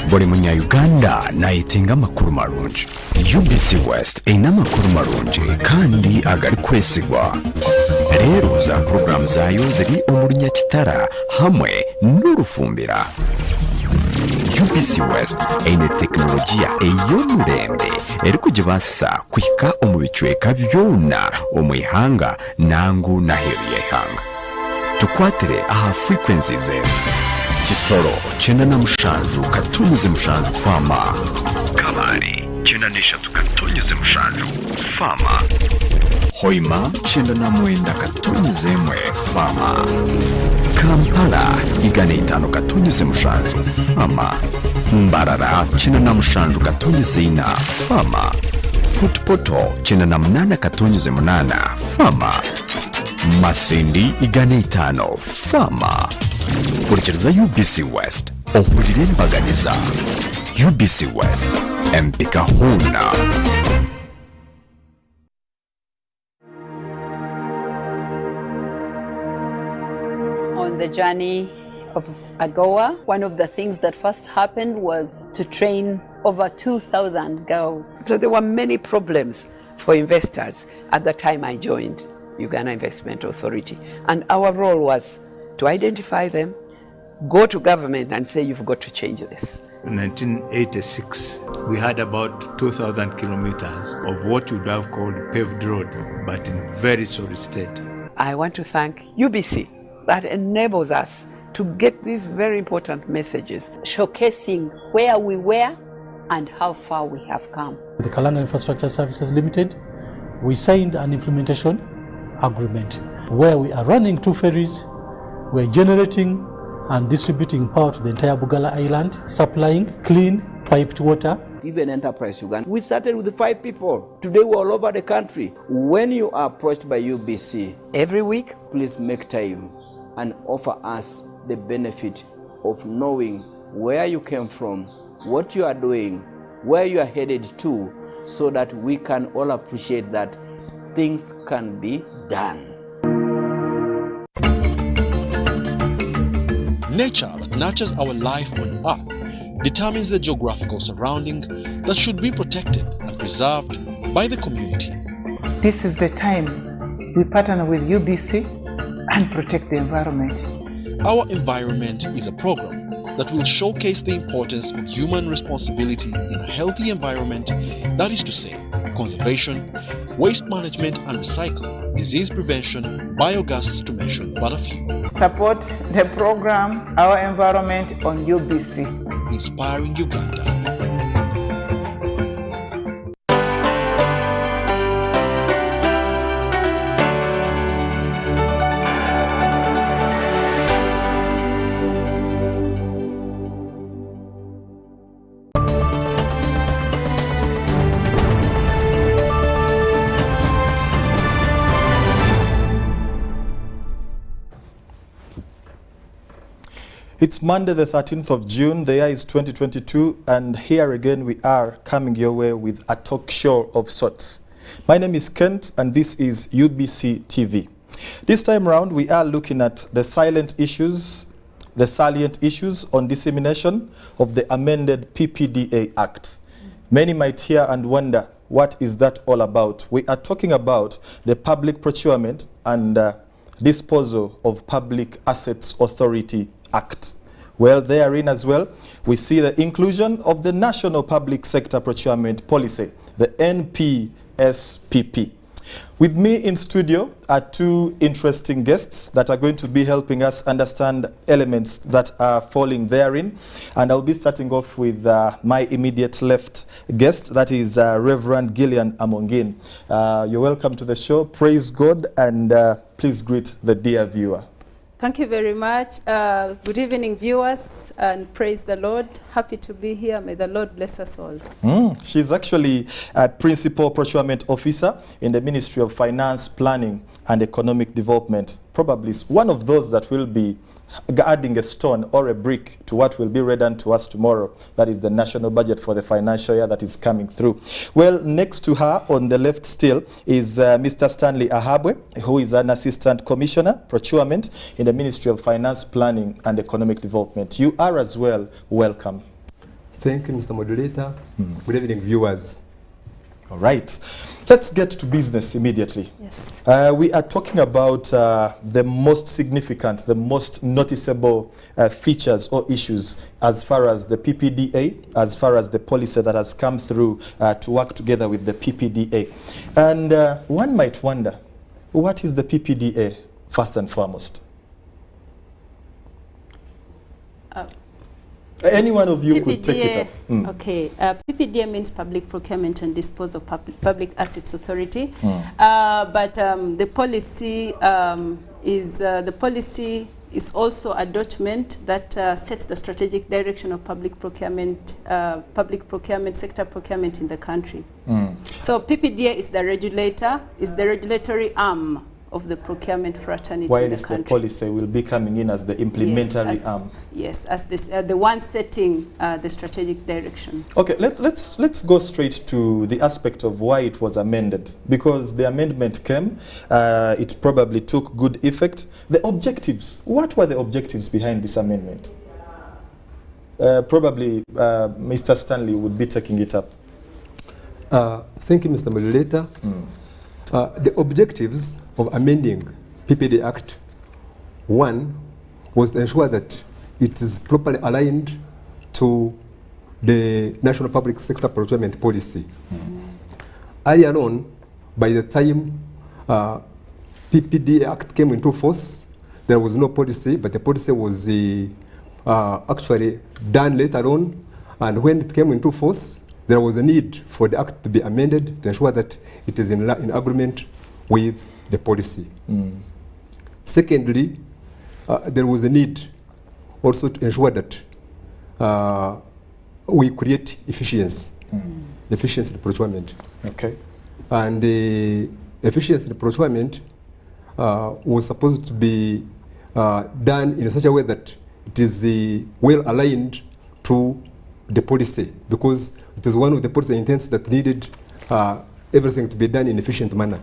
buli munya-Uganda nayetenga amakuru marungi. UBC West erina amakuru marungi kandi agali kwesigwa. Leero za program zaayo ziri omuli Nyakitara hamwe n'Orufumbira. UBC West eine tekinologiya ey'omulembe eri kugibaasisa kuhika omu bicweka byona omu ihanga nangu n'aheeru y'eihanga. Tukwatire aha frequencies ezi: Kisoro 97.7 Fama, Kalari 93.7 Fama, Hoima 99.1 Fama, Kampala 5.7 Fama, Mbarara 97.4 Fama, Footpoto 98.8 Fama, Masindi 5 Fama. Kurikiriza UBC West ohurire mbaganiza. UBC West empika huna. On the journey of AGOA, one of the things that first happened was to train over 2,000 girls. So there were many problems for investors at the time I joined Uganda Investment Authority, and our role was to identify them, go to government and say, you've got to change this. In 1986, we had about 2,000 kilometers of what you would have called paved road, but in very sorry state. I want to thank UBC that enables us to get these very important messages, showcasing where we were and how far we have come. The Kalanga Infrastructure Services Limited, we signed an implementation agreement where we are running 2 ferries. We're generating and distributing power to the entire Bugala Island, supplying clean piped water. Even Enterprise Uganda, we started with 5 people. Today we're all over the country. When you are approached by UBC, every week, please make time and offer us the benefit of knowing where you came from, what you are doing, where you are headed to, so that we can all appreciate that things can be done. Nature that nurtures our life on Earth determines the geographical surrounding that should be protected and preserved by the community. This is the time we partner with UBC and protect the environment. Our Environment is a program that will showcase the importance of human responsibility in a healthy environment, that is to say, conservation, waste management and recycling, disease prevention, biogas, to mention but a few. Support the program Our Environment on UBC. Inspiring Uganda. It's Monday the 13th of June, the year is 2022, and here again we are coming your way with a talk show of sorts. My name is Kent and this is UBC TV. This time around we are looking at the salient issues on dissemination of the amended PPDA Act. Many might hear and wonder, what is that all about? We are talking about the Public Procurement and Disposal of Public Assets Authority Act. Well, therein as well, we see the inclusion of the National Public Sector Procurement Policy, the NPSPP. With me in studio are 2 interesting guests that are going to be helping us understand elements that are falling therein. And I'll be starting off with my immediate left guest, that is Reverend Gillian Amongin. You're welcome to the show. Praise God, and please greet the dear viewer. Thank you very much. Good evening, viewers, and praise the Lord. Happy to be here. May the Lord bless us all. She's actually a Principal Procurement Officer in the Ministry of Finance, Planning and Economic Development. Probably one of those that will be adding a stone or a brick to what will be read unto us tomorrow. That is the national budget for the financial year that is coming through. Well, next to her on the left still is Mr. Stanley Ahabwe, who is an Assistant Commissioner, Procurement in the Ministry of Finance, Planning and Economic Development. You are as well welcome. Thank you, Mr. Moderator. Good evening, viewers. All right. Let's get to business immediately. Yes. We are talking about the most significant, the most noticeable features or issues as far as the PPDA, as far as the policy that has come through to work together with the PPDA. And one might wonder, what is the PPDA first and foremost? Any one of you PPDA, could take it up. Okay, PPDA means Public Procurement and Disposal of Public Assets Authority. But the policy is also a document that sets the strategic direction of public procurement, sector procurement in the country. So PPDA is the regulator, is the regulatory arm of the procurement fraternity in the country. The policy will be coming in as the implementary arm. Yes, as this, the one setting the strategic direction. Okay, let's go straight to the aspect of why it was amended, because the amendment came, it probably took good effect. The objectives, what were the objectives behind this amendment? Probably Mr. Stanley would be taking it up. Thank you, Mr. Moderator. The objectives of amending PPD Act, one was to ensure that it is properly aligned to the National Public Sector Procurement Policy. Earlier on, by the time PPD Act came into force, there was no policy, but the policy was actually done later on, and when it came into force, there was a need for the Act to be amended to ensure that it is in agreement with the policy. Secondly, there was a need also to ensure that we create efficiency, efficiency in procurement. Okay. And efficiency in procurement was supposed to be done in such a way that it is well aligned to the policy, because it is one of the policy intents that needed everything to be done in efficient manner.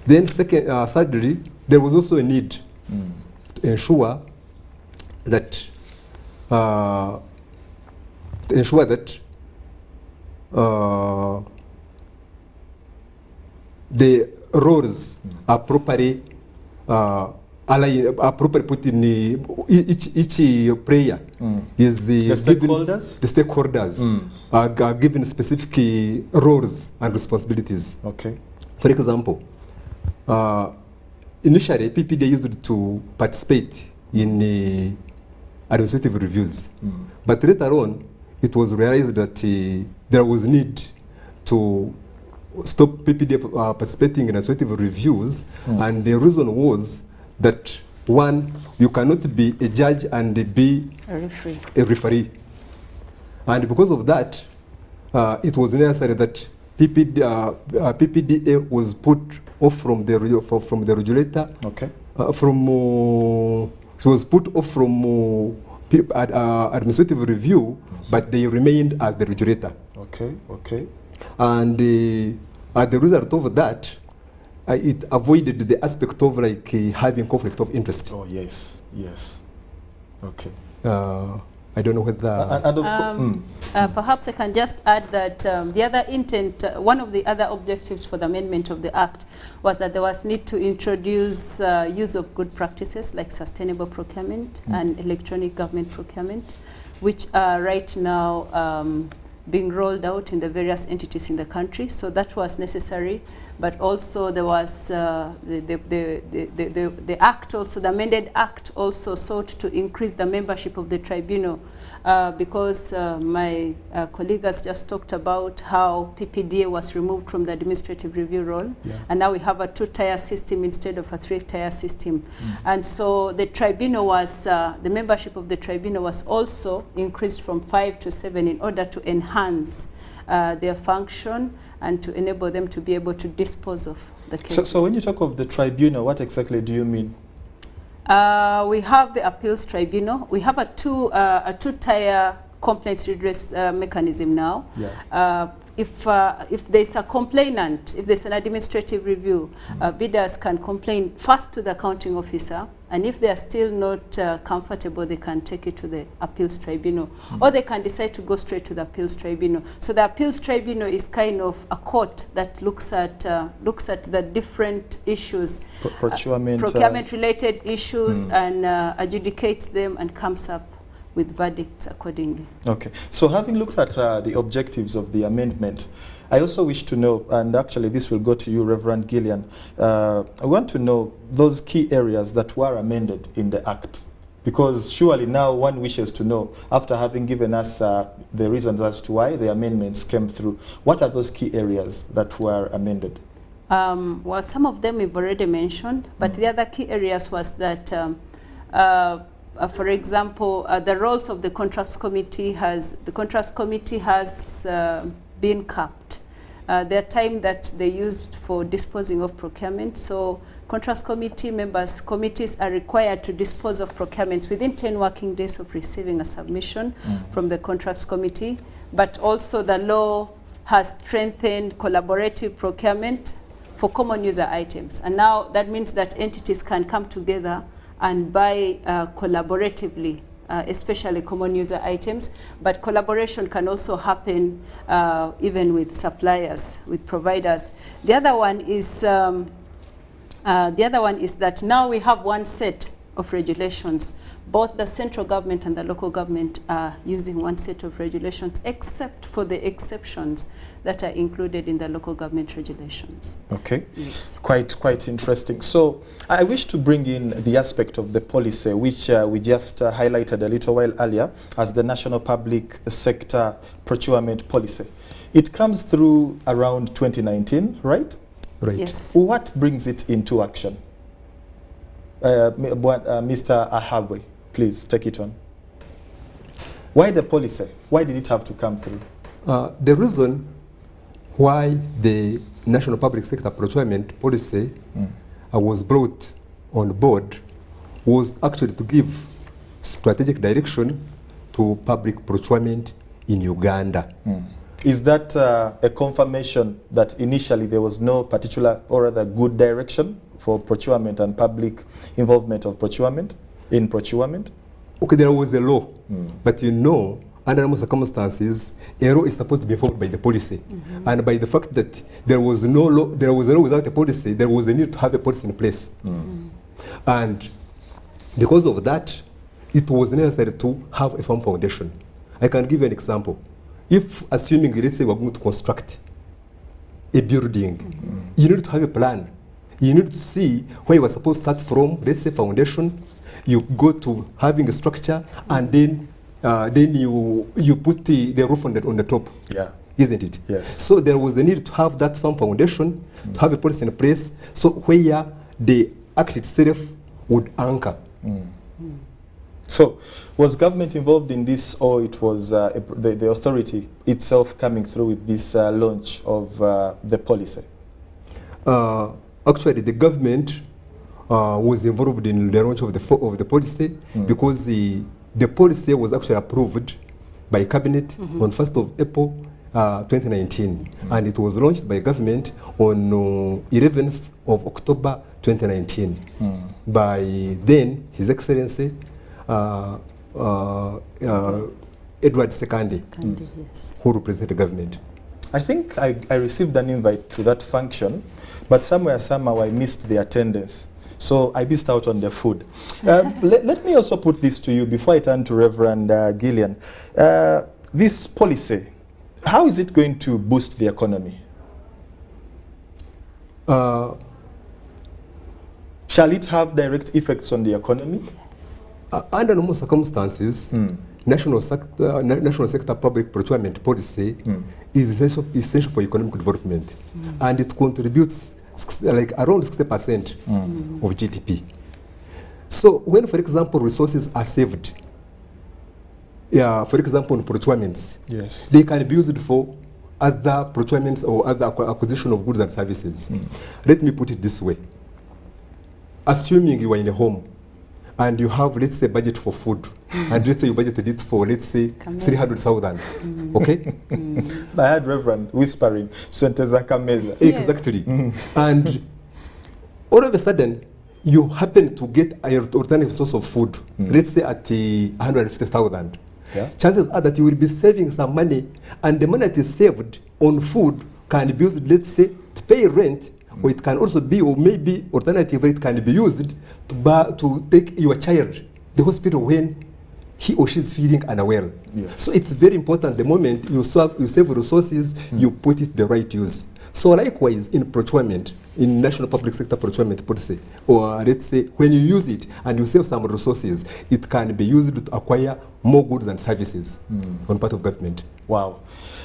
Then thirdly, there was also a need to ensure that the roles are properly properly put in each player is the stakeholders are given specific roles and responsibilities. Okay. For example, initially PPD used to participate in administrative reviews, but later on it was realized that there was need to stop PPD participating in administrative reviews, and the reason was that one, you cannot be a judge and be a referee. And because of that, it was necessary that PPDA was put off from the regulator. Okay. It was put off from administrative review, but they remained as the regulator. Okay. Okay. And as the result of that, it avoided the aspect of like having conflict of interest. Oh yes, yes. Okay. I don't know whether. Perhaps I can just add that the other intent, one of the other objectives for the amendment of the Act was that there was need to introduce use of good practices like sustainable procurement and electronic government procurement, which are right now being rolled out in the various entities in the country. So that was necessary, but also there was the Act also, the amended Act also sought to increase the membership of the tribunal because my colleague has just talked about how PPDA was removed from the administrative review role, and now we have a two-tier system instead of a three-tier system. And so the tribunal was, the membership of the tribunal was also increased from 5 to 7 in order to enhance their function and to enable them to be able to dispose of the cases. So when you talk of the tribunal, what exactly do you mean? We have the appeals tribunal. We have a two-tier complaints redress mechanism now. if there's a complainant, if there's an administrative review, bidders can complain first to the accounting officer, and if they are still not comfortable, they can take it to the appeals tribunal, or they can decide to go straight to the appeals tribunal. So the appeals tribunal is kind of a court that looks at the different issues, procurement-related issues, and adjudicates them and comes up with verdicts accordingly. Okay, so having looked at the objectives of the amendment, I also wish to know, and actually this will go to you, Reverend Gillian, I want to know those key areas that were amended in the Act. Because surely now one wishes to know, after having given us the reasons as to why the amendments came through, what are those key areas that were amended? Well, some of them we've already mentioned, but the other key areas was that for example, the roles of the contracts committee has been capped. Their time that they used for disposing of procurement. So contracts committee members, committees are required to dispose of procurements within 10 working days of receiving a submission from the contracts committee. But also the law has strengthened collaborative procurement for common user items. And now that means that entities can come together and buy collaboratively, especially common user items, but collaboration can also happen even with suppliers, with providers. The other one is that now we have one set of regulations. Both the central government and the local government are using one set of regulations, except for the exceptions that are included in the local government regulations. Okay, yes. Quite interesting. So I wish to bring in the aspect of the policy, which we just highlighted a little while earlier as the National Public Sector Procurement Policy. It comes through around 2019, right? Right. Yes. What brings it into action? Mr. Ahabwe, please take it on. Why the policy? Why did it have to come through? The reason why the National Public Sector Procurement Policy was brought on board was actually to give strategic direction to public procurement in Uganda. Is that a confirmation that initially there was no particular or rather good direction for procurement and public involvement of procurement in procurement? Okay, there was a law, but you know, under normal circumstances, a law is supposed to be informed by the policy, and by the fact that there was no law, there was a law without a policy, there was a need to have a policy in place, and because of that, it was necessary to have a firm foundation. I can give you an example. If, assuming, let's say, we're going to construct a building, you need to have a plan. You need to see where you are supposed to start from, let's say foundation, you go to having a structure, and then you put the roof on the top. Yeah. Isn't it? Yes. So there was the need to have that firm foundation, to have a policy in place, so where the act itself would anchor. So, was government involved in this, or it was the authority itself coming through with this launch of the policy? Actually, the government was involved in the launch of the policy because the policy was actually approved by cabinet on 1st of April 2019, and it was launched by government on 11th of October 2019 by then His Excellency Edward Sekandi, Yes. who represented the government. I think I received an invite to that function, but somehow I missed the attendance. So I missed out on the food. Let me also put this to you before I turn to Reverend Gillian. This policy, how is it going to boost the economy? Shall it have direct effects on the economy? Under normal circumstances, national sector public procurement policy is essential for economic development, and it contributes like around 60% of GDP. So when, for example, resources are saved, for example, in procurements, yes, they can be used for other procurements or other acquisition of goods and services. Let me put it this way. Assuming you are in a home and you have, let's say, budget for food and let's say you budgeted it for, let's say, 300,000. Okay? I had Reverend whispering, Senteza Kameza. Exactly. And all of a sudden, you happen to get an alternative source of food, let's say at 150,000. Yeah. Chances are that you will be saving some money, and the money that is saved on food can be used, let's say, to pay rent, or it can also be, or maybe alternatively, it can be used to take your child to the hospital when he or she is feeling unwell. Yes. So it's very important the moment you save resources, you put it the right use. So likewise in procurement, in national public sector procurement policy, or let's say when you use it and you save some resources, it can be used to acquire more goods and services on part of government. Wow.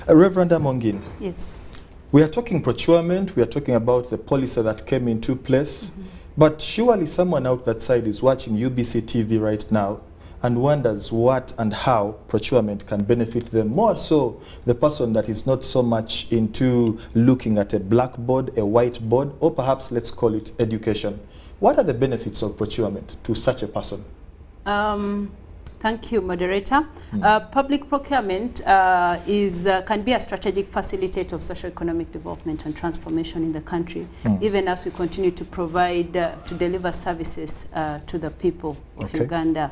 Reverend Amongin. Yes. We are talking procurement, we are talking about the policy that came into place, but surely someone out that side is watching UBC TV right now and wonders what and how procurement can benefit them, more so the person that is not so much into looking at a blackboard, a whiteboard, or perhaps let's call it education. What are the benefits of procurement to such a person? Thank you, moderator. Public procurement can be a strategic facilitator of socio-economic development and transformation in the country, even as we continue to provide, to deliver services to the people of Uganda.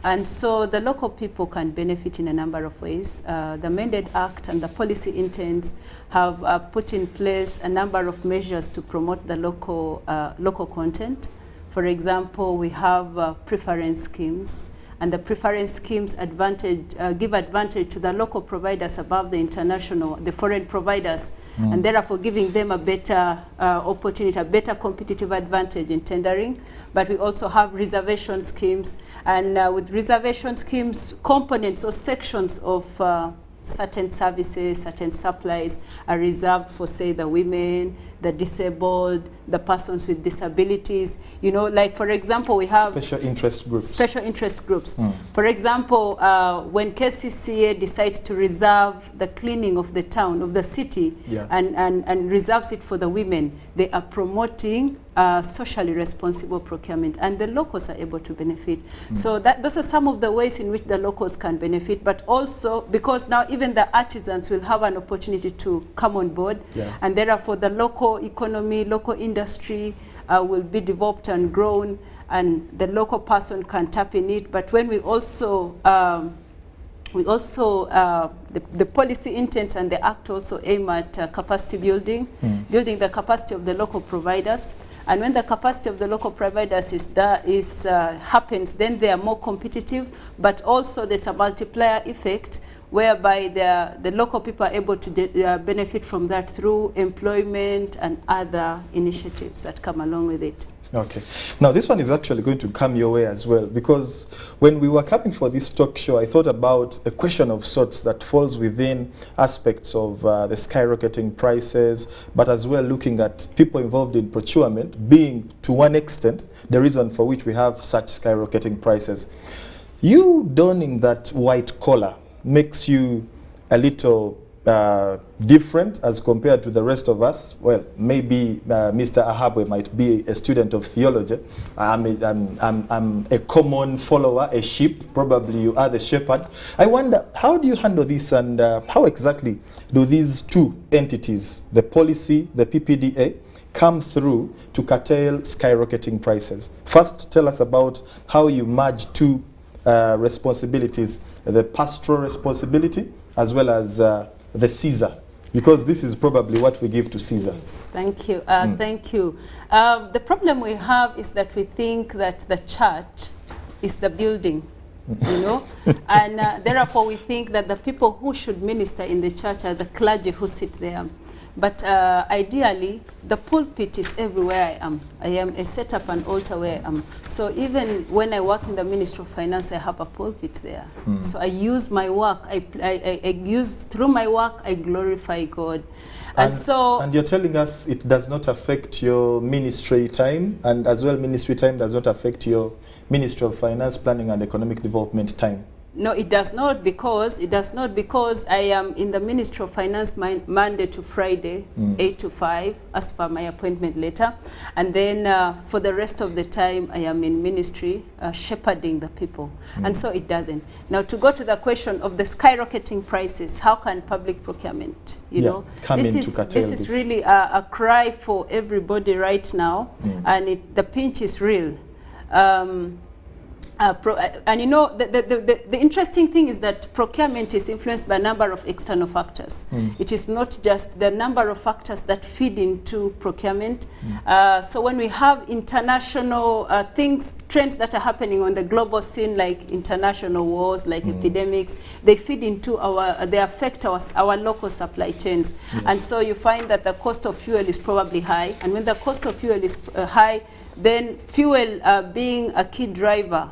And so the local people can benefit in a number of ways. The Amended Act and the policy intents have put in place a number of measures to promote the local content. For example, we have preference schemes, and the preference schemes give advantage to the local providers above the foreign providers, and therefore giving them a better opportunity, a better competitive advantage in tendering. But we also have reservation schemes, and with reservation schemes, components or sections of certain services, certain supplies are reserved for, say, the women, the disabled, the persons with disabilities. You know, like, for example, we have special interest groups. Special interest groups. For example, when KCCA decides to reserve the cleaning of the town, of the city, and reserves it for the women, they are promoting socially responsible procurement, and the locals are able to benefit. So those are some of the ways in which the locals can benefit, but also because now even the artisans will have an opportunity to come on board, and therefore the local economy, local industry will be developed and grown, and the local person can tap in it. But when we also the policy intents and the act also aim at capacity building, building the capacity of the local providers. And when the capacity of the local providers happens, then they are more competitive, but also there's a multiplier effect whereby the local people are able to benefit from that through employment and other initiatives that come along with it. Okay. Now, this one is actually going to come your way as well, because when we were coming for this talk show, I thought about a question of sorts that falls within aspects of the skyrocketing prices, but as well looking at people involved in procurement being, to one extent, the reason for which we have such skyrocketing prices. You donning that white collar makes you a little different as compared to the rest of us. Well, maybe Mr. Ahabwe might be a student of theology. I'm a common follower, a sheep. Probably you are the shepherd. I wonder, how do you handle this, and how exactly do these two entities, the policy, the PPDA, come through to curtail skyrocketing prices? First, tell us about how you merge two responsibilities, the pastoral responsibility as well as the Caesar, because this is probably what we give to Caesar. Yes, thank you. Thank you. The problem we have is that we think that the church is the building, you know, and therefore we think that the people who should minister in the church are the clergy who sit there. But ideally, the pulpit is everywhere I am. I am a set up an altar where I am. So even when I work in the Ministry of Finance, I have a pulpit there. So I use my work. Through my work, I glorify God. And you're telling us it does not affect your ministry time, and as well ministry time does not affect your Ministry of Finance, Planning and Economic Development time. No, it does not because I am in the Ministry of Finance Monday to Friday, 8 to 5, as per my appointment letter. And then for the rest of the time, I am in ministry shepherding the people. And so it doesn't. Now, to go to the question of the skyrocketing prices, how can public procurement, you know, this is really a cry for everybody right now, and the pinch is real. And you know, the interesting thing is that procurement is influenced by a number of external factors. It is not just the number of factors that feed into procurement. So when we have international trends that are happening on the global scene, like international wars, like epidemics, they feed into they affect our local supply chains. And so you find that the cost of fuel is probably high. And when the cost of fuel is high, then fuel being a key driver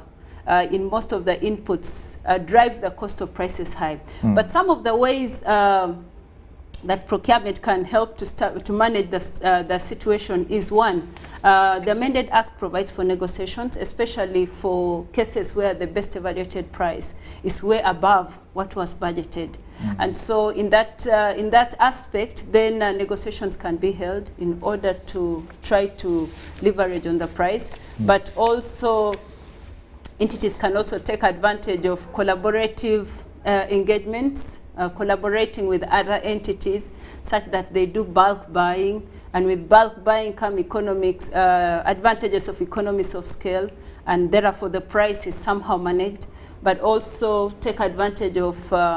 in most of the inputs drives the cost of prices high. But some of the ways that procurement can help to manage the situation is one, the Amended Act provides for negotiations, especially for cases where the best evaluated price is way above what was budgeted. And so in that aspect, then negotiations can be held in order to try to leverage on the price, but also entities can also take advantage of collaborative engagements, collaborating with other entities such that they do bulk buying, and with bulk buying come economics, advantages of economies of scale, and therefore the price is somehow managed, but also take advantage of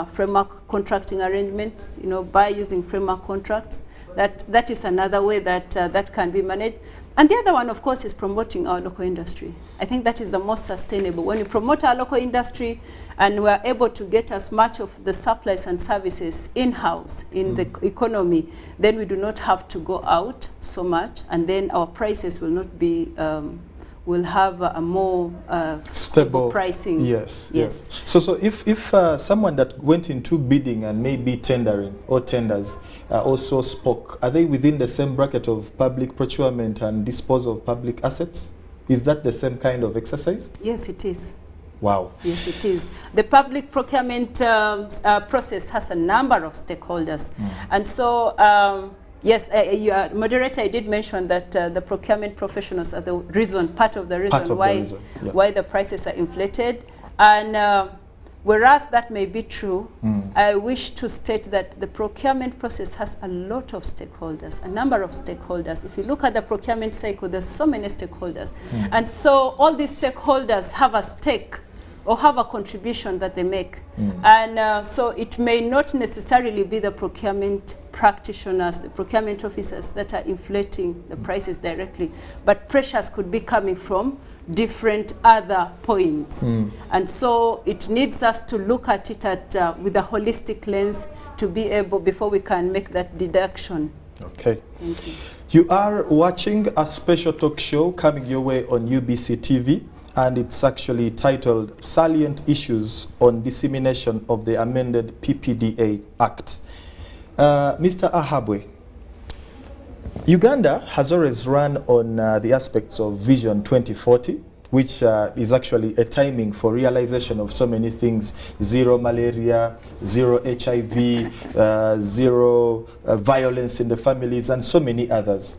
framework contracting arrangements, you know, by using framework contracts. That is another way that that can be managed. And the other one, of course, is promoting our local industry. I think that is the most sustainable. When we promote our local industry and we're able to get as much of the supplies and services in-house in the economy, then we do not have to go out so much, and then our prices will not be, will have a more stable pricing. Yes. So if someone that went into bidding and maybe tendering or tenders also spoke, are they within the same bracket of public procurement and disposal of public assets? Is that the same kind of exercise? Yes, it is. Wow. Yes, it is. The public procurement process has a number of stakeholders. And so, yes, moderator, I did mention that the procurement professionals are the reason, part of the reason why the prices are inflated. And whereas that may be true, I wish to state that the procurement process has a lot of stakeholders, a number of stakeholders. If you look at the procurement cycle, there's so many stakeholders. And so all these stakeholders have a stake or have a contribution that they make. And so it may not necessarily be the procurement practitioners, the procurement officers that are inflating the prices directly, but pressures could be coming from different other points. And so it needs us to look at it with a holistic lens to be able, before we can make that deduction. Okay. Thank you. You are watching a special talk show coming your way on UBC TV, and it's actually titled Salient Issues on Dissemination of the Amended Ppda Act. Mr. Ahabwe, Uganda has always run on the aspects of Vision 2040, which is actually a timing for realization of so many things: zero malaria, zero HIV, zero violence in the families, and so many others.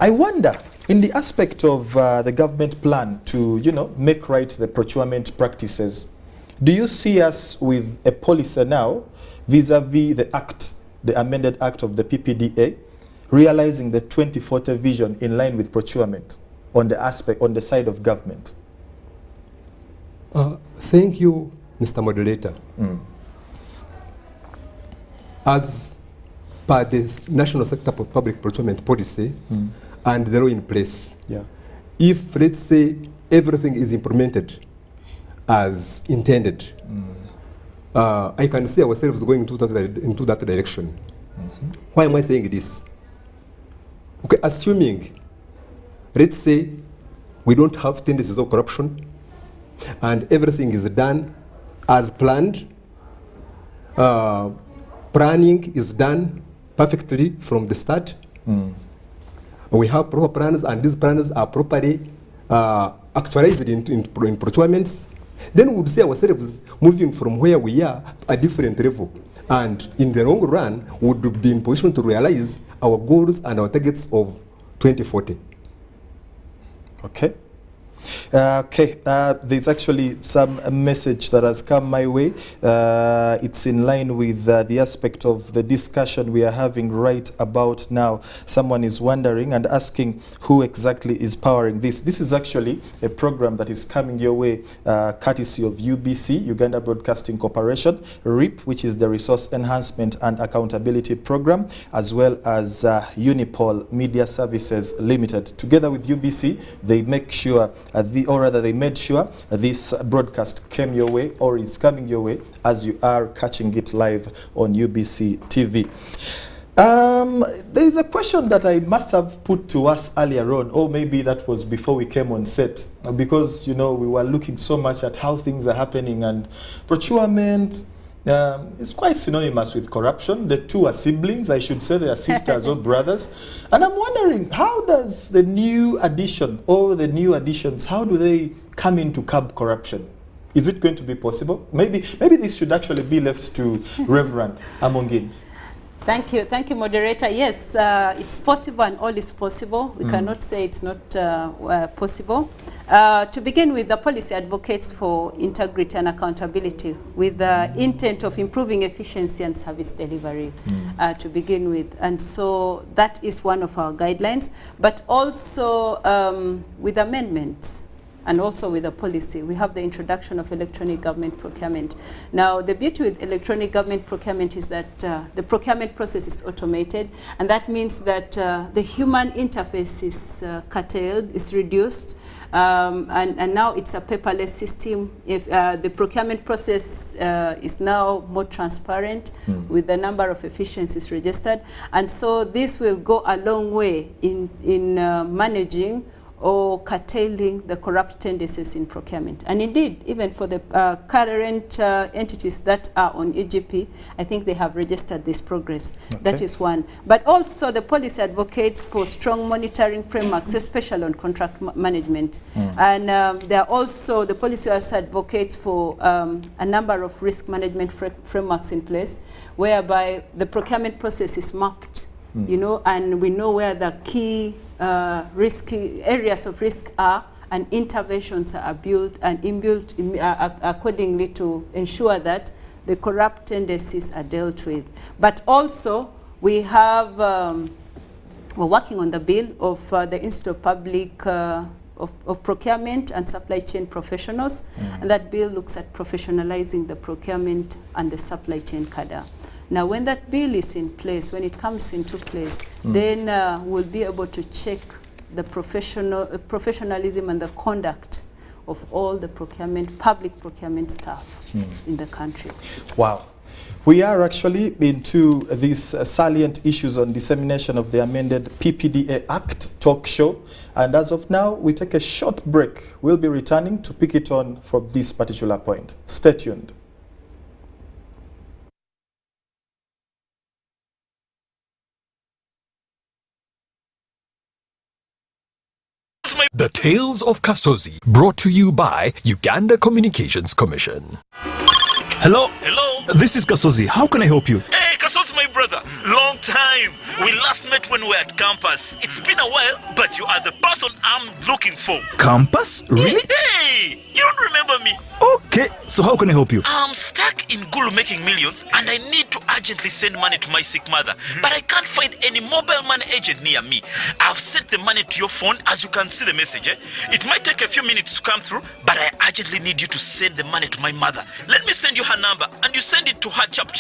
I wonder, in the aspect of the government plan to, you know, make right the procurement practices, do you see us with a policy now vis-a-vis the act, the amended act of the PPDA, realizing the 2040 vision in line with procurement on the aspect, on the side of government? Thank you, Mr. Moderator. As per the National Sector Public Procurement Policy and the law in place, if, let's say, everything is implemented as intended, I can see ourselves going into that direction. Why am I saying this? Okay, assuming, let's say, we don't have tendencies of corruption and everything is done as planned, planning is done perfectly from the start. We have proper plans, and these plans are properly actualized in procurements. then we would see ourselves moving from where we are to a different level. And in the long run, we would be in position to realize our goals and our targets of 2040. Okay. There's actually some message that has come my way. It's in line with the aspect of the discussion we are having right about now. Someone is wondering and asking who exactly is powering this. This is actually a program that is coming your way courtesy of UBC, Uganda Broadcasting Corporation, RIP, which is the Resource Enhancement and Accountability Program, as well as Unipol Media Services Limited. Together with UBC, they make sure they made sure this broadcast came your way or is coming your way as you are catching it live on UBC TV. There is a question that I must have put to us earlier on, or maybe that was before we came on set, because we were looking so much at how things are happening, and procurement is quite synonymous with corruption. The two are siblings, I should say, they are sisters or brothers. And I'm wondering, how does the new addition or the new additions, how do they come in to curb corruption? Is it going to be possible? Maybe this should actually be left to Reverend Amongin. Thank you, moderator. Yes, it's possible, and all is possible. We cannot say it's not possible. To begin with, the policy advocates for integrity and accountability with the intent of improving efficiency and service delivery to begin with. And so that is one of our guidelines, but also with amendments. And also with the policy, we have the introduction of electronic government procurement. Now, the beauty with electronic government procurement is that the procurement process is automated, and that means that the human interface is curtailed, is reduced, and now it's a paperless system. If the procurement process is now more transparent with the number of efficiencies registered, and so this will go a long way in managing or curtailing the corrupt tendencies in procurement. And indeed, even for the current entities that are on EGP, I think they have registered this progress. Okay. That is one. But also the policy advocates for strong monitoring frameworks, especially on contract management. And there are also, the policy also advocates for a number of risk management frameworks in place, whereby the procurement process is mapped, and we know where the key risky areas of risk are, and interventions are built and inbuilt accordingly to ensure that the corrupt tendencies are dealt with. But also, we have, we're working on the bill of the Institute of Public of Procurement and Supply Chain Professionals, and that bill looks at professionalizing the procurement and the supply chain cadre. Now, when that bill is in place, when it comes into place, then we'll be able to check the professionalism and the conduct of all the public procurement staff in the country. Wow. We are actually into these salient issues on dissemination of the amended PPDA Act talk show. And as of now, we take a short break. We'll be returning to pick it on from this particular point. Stay tuned. The Tales of Kasozi, brought to you by Uganda Communications Commission. Hello? Hello? This is Kasozi. How can I help you? Hey, Kasozi, my brother. Long time. We last met when we were at campus. It's been a while, but you are the person I'm looking for. Campus? Really? Hey, you don't remember me? Okay, so how can I help you? I'm stuck in Gulu making millions, and I need to urgently send money to my sick mother, but I can't find any mobile money agent near me. I've sent the money to your phone, as you can see the message. It might take a few minutes to come through, but I urgently need you to send the money to my mother. Let me send you her number, and you send it to her chap.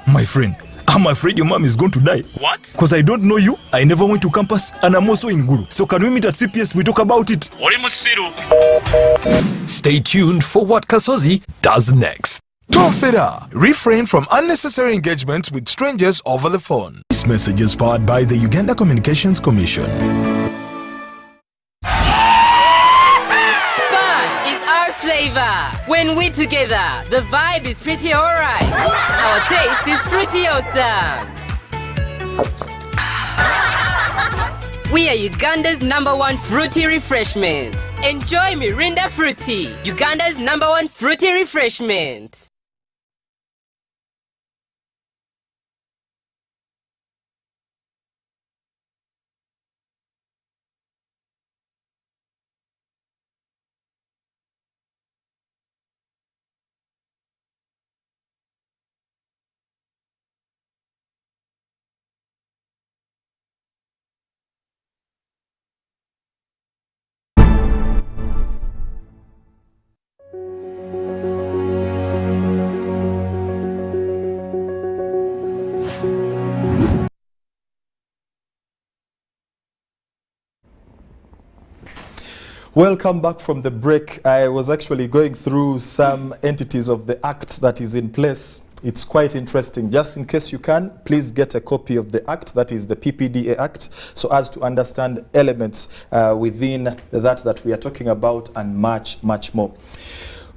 My friend, I'm afraid your mom is going to die. What? Because I don't know you, I never went to campus, and I'm also in Gulu. So can we meet at CPS, we talk about it? Stay tuned for what Kasozi does next. Ppda, refrain from unnecessary engagements with strangers over the phone. This message is powered by the Uganda Communications Commission. Flavor. When we're together, the vibe is pretty alright. Our taste is pretty awesome. We are Uganda's #1 fruity refreshment. Enjoy Mirinda Fruity, Uganda's #1 fruity refreshment. Welcome back from the break. I was actually going through some entities of the Act that is in place. It's quite interesting. Just in case you can, please get a copy of the Act, that is the PPDA Act, so as to understand elements within that we are talking about and much, much more.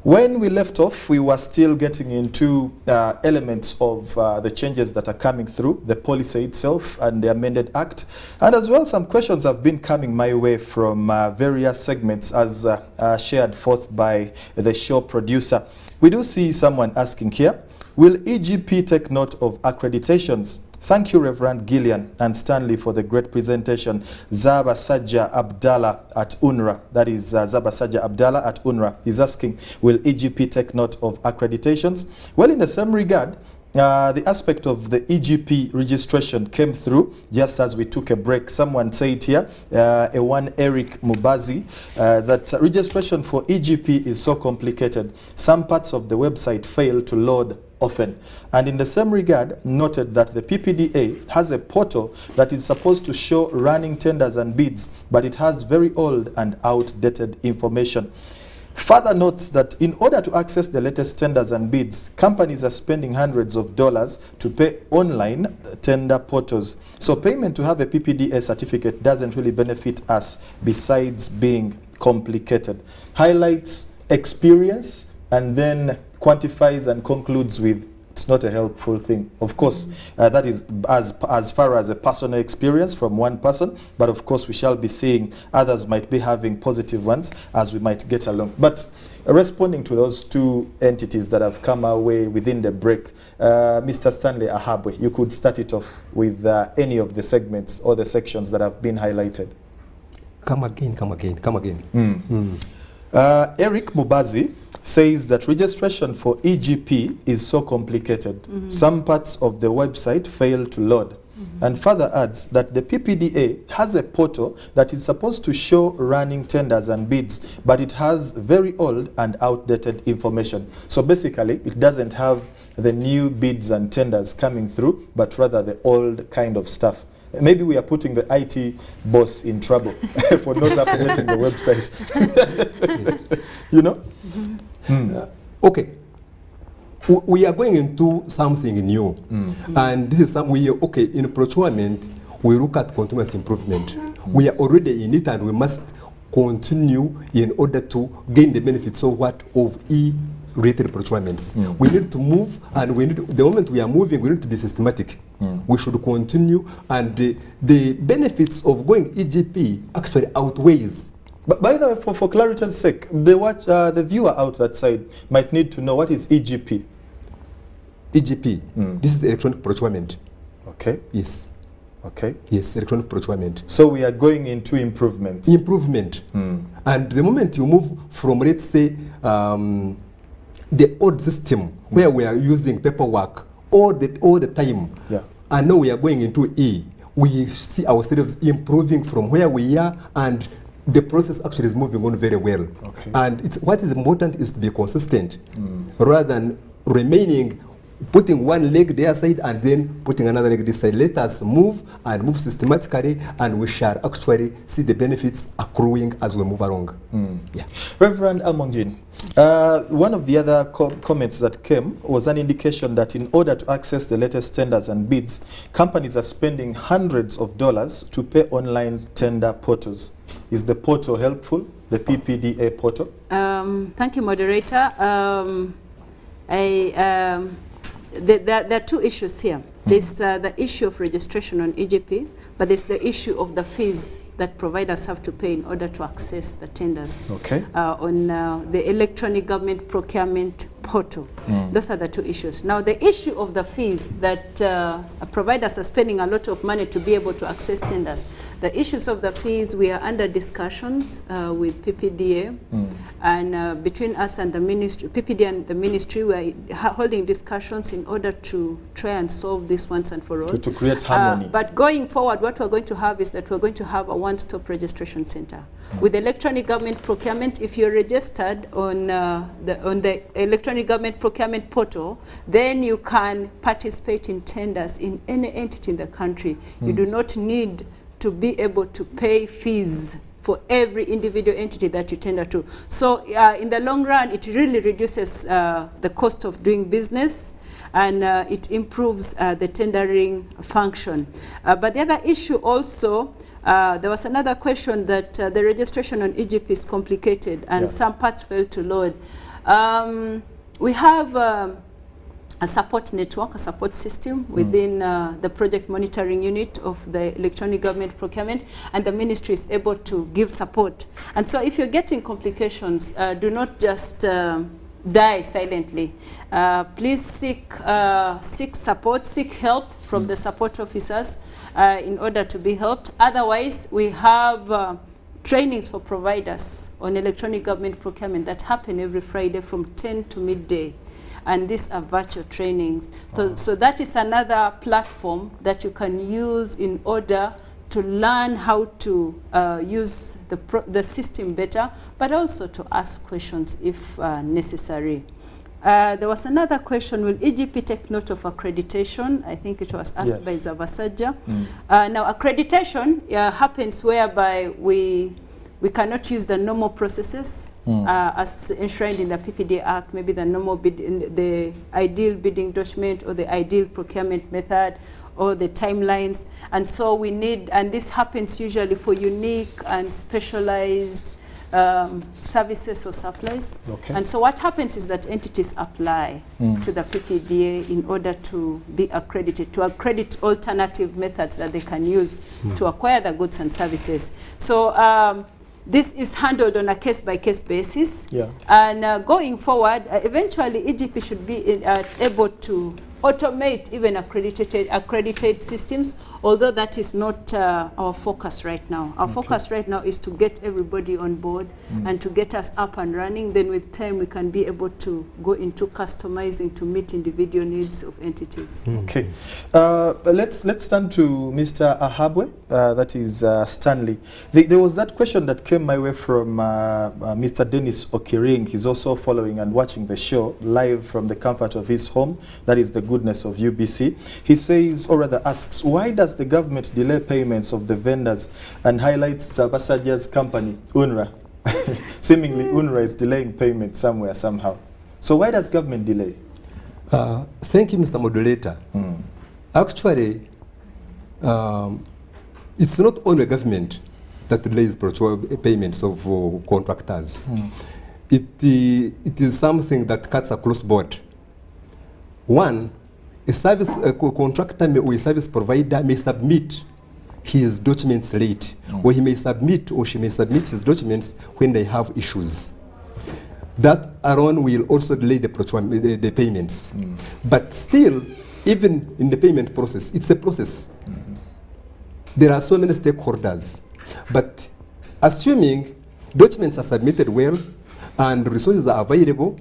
When we left off, we were still getting into elements of the changes that are coming through, the policy itself and the amended act. And as well, some questions have been coming my way from various segments as shared forth by the show producer. We do see someone asking here, will EGP take note of accreditations? Thank you, Reverend Gillian and Stanley, for the great presentation. Zabasajja Abdallah at UNRWA, that is Zabasajja Abdallah at UNRWA, is asking, will EGP take note of accreditations? Well, in the same regard, the aspect of the EGP registration came through just as we took a break. Someone said here, a one Eric Mubazi, that registration for EGP is so complicated. Some parts of the website fail to load often. And in the same regard, noted that the PPDA has a portal that is supposed to show running tenders and bids, but it has very old and outdated information. Further notes that in order to access the latest tenders and bids, companies are spending hundreds of dollars to pay online tender portals. So payment to have a PPDA certificate doesn't really benefit us besides being complicated. Highlights experience and then quantifies and concludes with it's not a helpful thing. Of course, that is as far as a personal experience from one person, but of course we shall be seeing others might be having positive ones as we might get along. But responding to those two entities that have come our way within the break, Mr. Stanley Ahabwe, you could start it off with any of the segments or the sections that have been highlighted. Come again. Eric Mubazi says that registration for EGP is so complicated. Some parts of the website fail to load. And further adds that the PPDA has a portal that is supposed to show running tenders and bids, but it has very old and outdated information. So basically, it doesn't have the new bids and tenders coming through, but rather the old kind of stuff. Maybe we are putting the IT boss in trouble for not updating the website. You know? Okay. We are going into something new. And this is in procurement, we look at continuous improvement. We are already in it and we must continue in order to gain the benefits of E-rated procurements. We need to move, and the moment we are moving, we need to be systematic. We should continue, and the benefits of going EGP actually outweighs. But by the way, for clarity's sake, the viewer out that side might need to know what is EGP. EGP, this is electronic procurement. Okay. Yes. Okay. Yes, electronic procurement. So we are going into improvements. Improvement. And the moment you move from, let's say, the old system where we are using paperwork all the time, and now we are going into E, we see ourselves improving from where we are, and the process actually is moving on very well. Okay. And what is important is to be consistent rather than remaining putting one leg there side and then putting another leg this side. Let us move systematically, and we shall actually see the benefits accruing as we move along. Yeah. Reverend Almongjin, one of the other comments that came was an indication that in order to access the latest tenders and bids, companies are spending hundreds of dollars to pay online tender portals. Is the portal helpful, the PPDA portal? Thank you, moderator. There are two issues here. There's the issue of registration on EGP, but there's the issue of the fees that providers have to pay in order to access the tenders on the electronic government procurement portal. Those are the two issues. Now, the issue of the fees that providers are spending a lot of money to be able to access tenders. The issues of the fees, we are under discussions with PPDA, and between us and the ministry, PPDA and the ministry, we are holding discussions in order to try and solve this once and for all. To create harmony. But going forward, what we're going to have is that we're going to have a one-stop registration center. With electronic government procurement, if you're registered on the electronic government procurement portal, then you can participate in tenders in any entity in the country. You do not need to be able to pay fees for every individual entity that you tender to. So in the long run, it really reduces the cost of doing business, and it improves the tendering function. But the other issue also, there was another question that the registration on EGP is complicated and some parts fail to load. We have a support network, a support system within the project monitoring unit of the electronic government procurement, and the ministry is able to give support. And so if you're getting complications, do not just die silently. Please seek support, seek help from the support officers in order to be helped. Otherwise, we have trainings for providers on electronic government procurement that happen every Friday from 10 to midday. And these are virtual trainings. So that is another platform that you can use in order to learn how to use the system better, but also to ask questions if necessary. There was another question, will EGP take note of accreditation? I think it was asked by Zavasaja. Now, accreditation happens whereby we cannot use the normal processes as enshrined in the PPDA Act, maybe the normal the ideal bidding document or the ideal procurement method or the timelines. And so we need, and this happens usually for unique and specialized services or supplies. And so what happens is that entities apply to the PPDA in order to be accredited, to accredit alternative methods that they can use to acquire the goods and services. So this is handled on a case-by-case basis. And going forward, eventually EGP should be able to automate even accredited systems, although that is not our focus right now. Our focus right now is to get everybody on board and to get us up and running. Then with time, we can be able to go into customizing to meet individual needs of entities. Okay. Let's turn to Mr. Ahabwe, that is Stanley. There was that question that came my way from Mr. Dennis Okiring. He's also following and watching the show live from the comfort of his home. That is the goodness of UBC. He says, or rather asks, why does the government delay payments of the vendors, and highlights Zabasaja's company, UNRWA? Seemingly UNRWA is delaying payment somewhere, somehow. So why does government delay? Thank you, Mr. Moderator. Actually, it's not only government that delays payments of contractors. It is something that cuts across board. One, a contractor or a service provider may submit his documents late, or he may submit or she may submit his documents when they have issues. That alone will also delay the payments. But still, even in the payment process, it's a process. There are so many stakeholders. But assuming documents are submitted well and resources are available,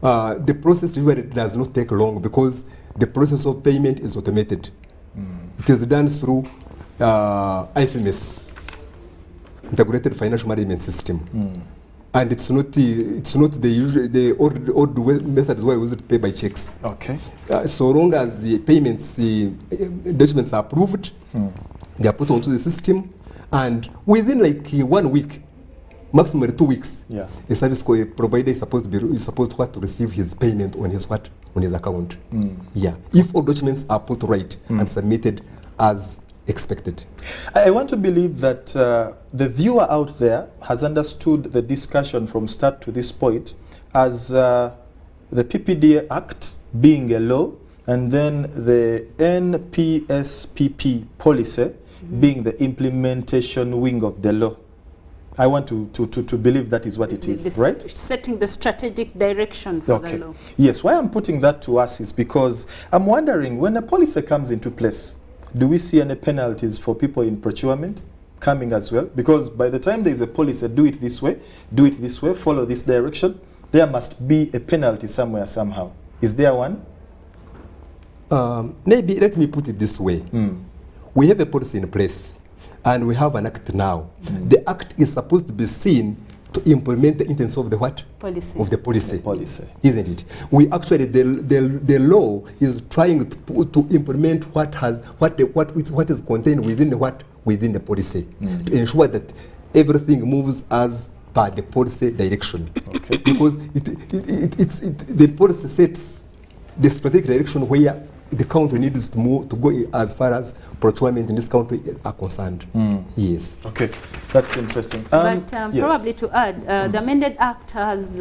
the process usually does not take long because the process of payment is automated. It is done through IFMS, Integrated Financial Management System. And it's not the usual, the old methods where we used to pay by checks. So long as the payments, the documents are approved, they are put onto the system, and within like 1 week, maximum 2 weeks, a service provider is supposed to receive his payment on his account. If all documents are put right and submitted as expected. I want to believe that the viewer out there has understood the discussion from start to this point as the PPDA Act being a law and then the NPSPP policy being the implementation wing of the law. I want to believe that is what it is, right? Setting the strategic direction for the law. Yes, why I'm putting that to us is because I'm wondering, when a policy comes into place, do we see any penalties for people in procurement coming as well? Because by the time there is a policy, do it this way, follow this direction, there must be a penalty somewhere, somehow. Is there one? Maybe let me put it this way. We have a policy in place, and we have an act now. The act is supposed to be seen to implement the intents of the what? Policy. Of the policy. The policy. Isn't it? We actually, the law is trying to implement what is contained within the what? Within the policy, to ensure that everything moves as per the policy direction. Okay. Because the policy sets the strategic direction where the country needs to move, to go as far as procurement in this country are concerned. Yes. Okay, that's interesting. But yes. Probably to add, the Amended Act has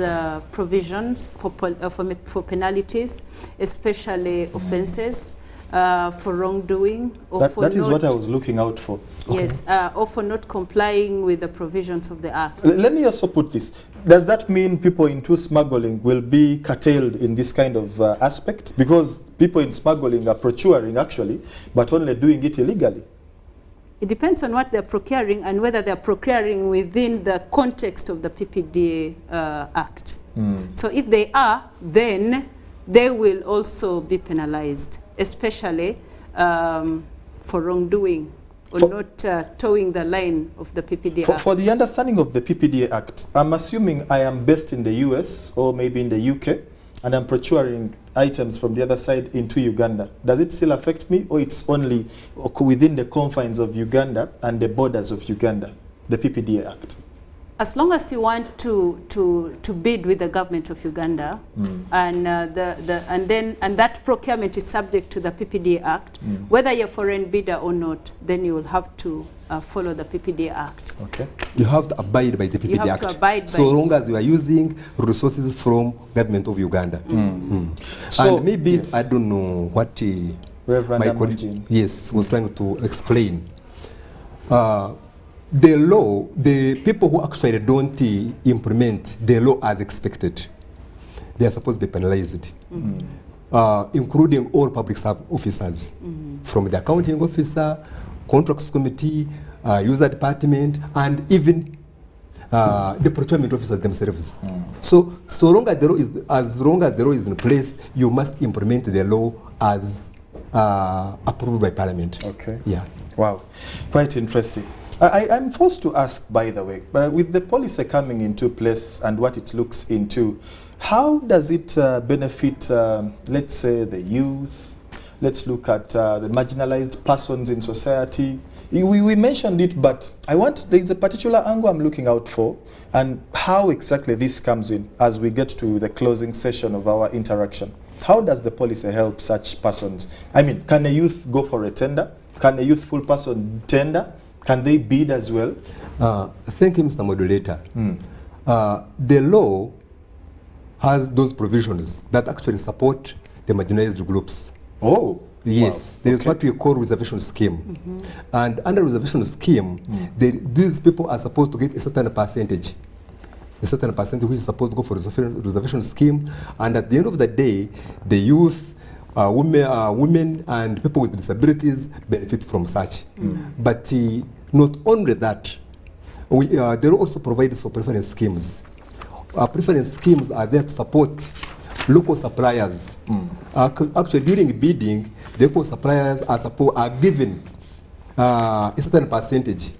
provisions for penalties, especially offences for wrongdoing. Or that is what I was looking out for. Yes, or for not complying with the provisions of the Act. Let me also put this. Does that mean people into smuggling will be curtailed in this kind of aspect? Because people in smuggling are procuring actually, but only doing it illegally. It depends on what they're procuring and whether they're procuring within the context of the PPDA Act. So if they are, then they will also be penalized, especially for wrongdoing, or not towing the line of the PPDA Act. For the understanding of the PPDA Act, I'm assuming I am based in the US or maybe in the UK, and I'm procuring items from the other side into Uganda. Does it still affect me, or it's only within the confines of Uganda and the borders of Uganda, the PPDA Act? As long as you want to bid with the government of Uganda, and that procurement is subject to the PPDA Act, whether you're a foreign bidder or not, then you will have to follow the PPDA Act. Okay. You have to abide by the PPDA Act. You have to abide by so long as you are using resources from government of Uganda. So and maybe yes. I don't know what my colleague was trying to explain. The law, the people who actually don't implement the law as expected, they are supposed to be penalized, including all public officers, from the accounting officer, contracts committee, user department, and even the procurement officers themselves. So long as the law is in place, you must implement the law as approved by Parliament. Okay. Yeah. Wow. Quite interesting. I'm forced to ask, by the way, with the policy coming into place and what it looks into, how does it benefit, let's say, the youth? Let's look at the marginalized persons in society. We mentioned it, but there's a particular angle I'm looking out for, and how exactly this comes in as we get to the closing session of our interaction. How does the policy help such persons? I mean, can a youth go for a tender? Can a youthful person tender? Can they bid as well? Thank you, Mr. Moderator. The law has those provisions that actually support the marginalized groups. Oh, yes. Wow. There's what we call reservation scheme. And under reservation scheme, these people are supposed to get a certain percentage which is supposed to go for reservation scheme. And at the end of the day, the youth, women and people with disabilities benefit from such. But not only that, they also provide for preference schemes. Preference schemes are there to support local suppliers. Actually, during bidding, the local suppliers are given a certain percentage,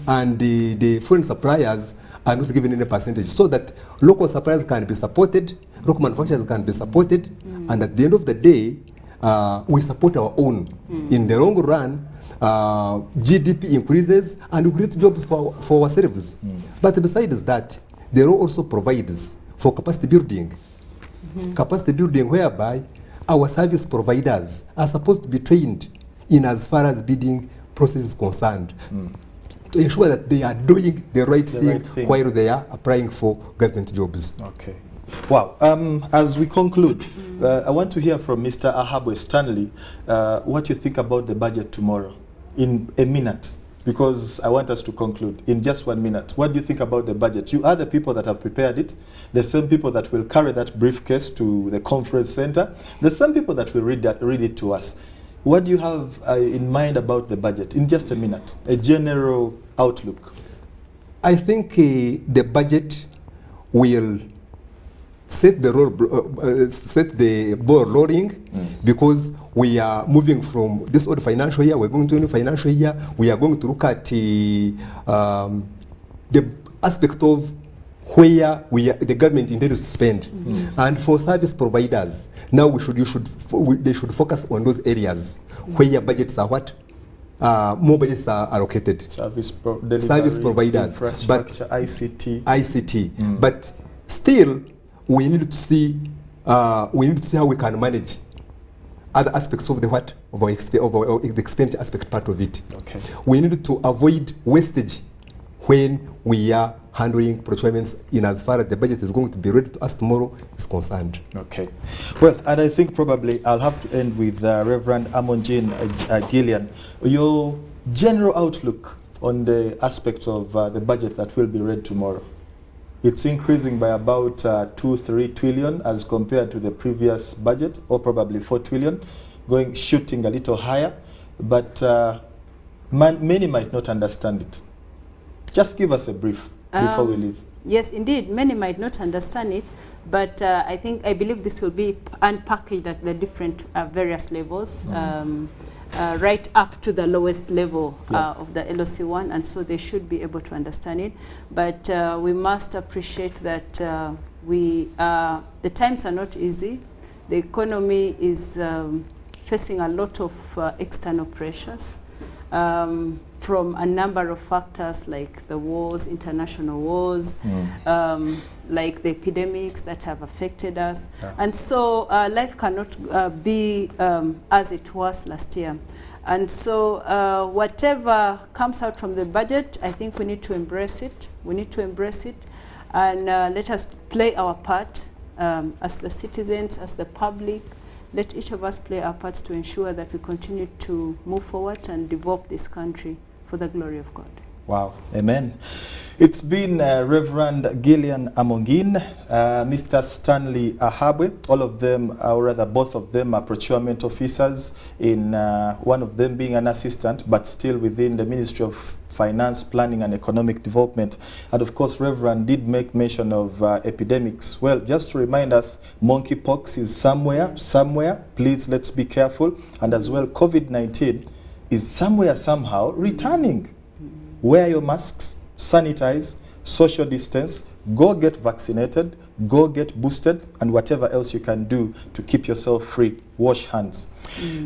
and the foreign suppliers are not given any percentage, so that local suppliers can be supported, local manufacturers can be supported, and at the end of the day, we support our own. In the long run, GDP increases and we create jobs for ourselves. But besides that, the law also provides for capacity building. Capacity building whereby our service providers are supposed to be trained in as far as bidding process is concerned, to ensure that they are doing the right thing while they are applying for government jobs. Okay. Wow. As we conclude, I want to hear from Mr. Ahabwe Stanley what you think about the budget tomorrow in a minute, because I want us to conclude in just 1 minute. What do you think about the budget? You are the people that have prepared it, the same people that will carry that briefcase to the conference center, the same people that will read it to us. What do you have in mind about the budget in just a minute, a general outlook? I think the budget will set the ball rolling, because we are moving from this old financial year, we're going to a new financial year. We are going to look at the aspect of where the government intends to spend. And for service providers, now they should focus on those areas where budgets are more budgets are allocated. Service providers, infrastructure, ICT. But still, we need to see how we can manage other aspects of the the expenditure aspect part of it. Okay. We need to avoid wastage when we are handling procurements in as far as the budget is going to be ready to us tomorrow is concerned. Okay. Well, and I think probably I'll have to end with Reverend Amongin Gillian. Your general outlook on the aspect of the budget that will be read tomorrow. It's increasing by about 2-3 trillion as compared to the previous budget, or probably 4 trillion, shooting a little higher, but many might not understand it. Just give us a brief before we leave. Yes, indeed, many might not understand it, but I believe this will be unpackaged at the different various levels, right up to the lowest level of the LOC1, and so they should be able to understand it. But we must appreciate that the times are not easy. The economy is facing a lot of external pressures from a number of factors, like the wars, international wars, like the epidemics that have affected us. And so life cannot be as it was last year. And so whatever comes out from the budget, I think we need to embrace it. We need to embrace it, and let us play our part as the citizens, as the public. Let each of us play our parts to ensure that we continue to move forward and develop this country for the glory of God. Wow, amen. It's been Reverend Gillian Amongin, Mr. Stanley Ahabwe. All of them, or rather both of them, are procurement officers, in one of them being an assistant, but still within the Ministry of Finance, Planning and Economic Development. And of course, Reverend did make mention of epidemics. Well, just to remind us, monkeypox is somewhere. Please, let's be careful. And as well, COVID-19 is somewhere, somehow, returning. Wear your masks, sanitize, social distance, go get vaccinated, go get boosted, and whatever else you can do to keep yourself free. Wash hands.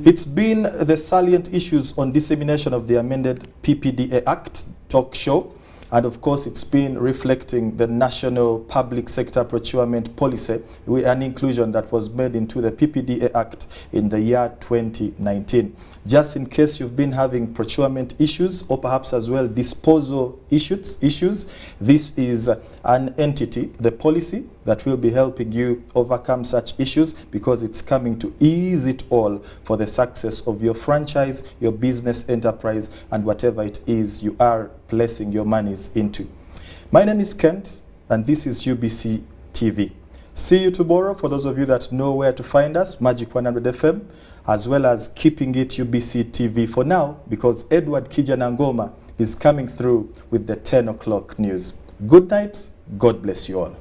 It's been the Salient Issues on Dissemination of the Amended Ppda Act talk show. And of course, it's been reflecting the National Public Sector Procurement Policy, an inclusion that was made into the Ppda Act in the year 2019. Just in case you've been having procurement issues, or perhaps as well disposal issues, this is an entity, the policy, that will be helping you overcome such issues, because it's coming to ease it all for the success of your franchise, your business enterprise, and whatever it is you are placing your monies into. My name is Kent, and this is UBC TV. See you tomorrow. For those of you that know where to find us, Magic 100 FM, as well as keeping it UBC TV for now, because Edward Kijanangoma is coming through with the 10 o'clock news. Good night. God bless you all.